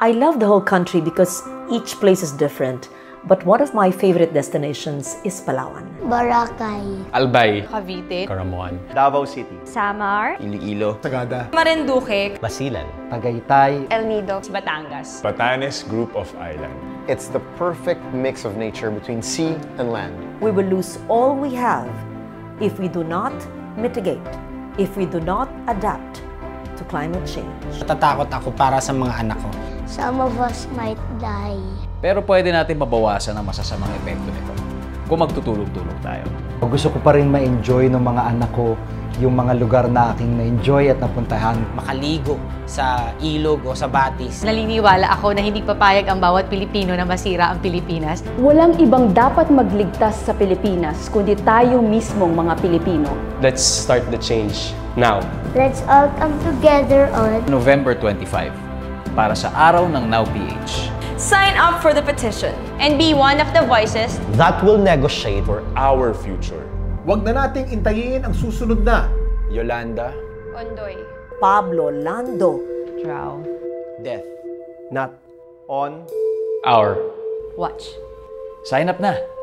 I love the whole country because each place is different. But one of my favorite destinations is Palawan. Boracay, Albay, Cavite, Caramuan, Davao City, Samar, Iloilo, Sagada, Marinduque, Basilan. Tagaytay. El Nido, Batangas. Batanes Group of Island. It's the perfect mix of nature between sea and land. We will lose all we have if we do not mitigate, if we do not adapt to climate change. Natatakot ako para sa mga anak ko. some of us might die. Pero pwede natin mabawasan ang masasamang epekto nito kung magtutulog-tulog tayo. Gusto ko pa rin ma-enjoy ng mga anak ko yung mga lugar na aking na-enjoy at napuntahan. Makaligo sa ilog o sa batis. Naniniwala ako na hindi papayag ang bawat Pilipino na masira ang Pilipinas. Walang ibang dapat magligtas sa Pilipinas kundi tayo mismong mga Pilipino. Let's start the change now. Let's all come together on November 25 para sa araw ng Now PH. Sign up for the petition and be one of the voices That will negotiate For our future. Huwag na nating intayin ang susunod na. Yolanda. Ondoy, Pablo Lando. Drow, Death. not on Our. Watch. Sign up na!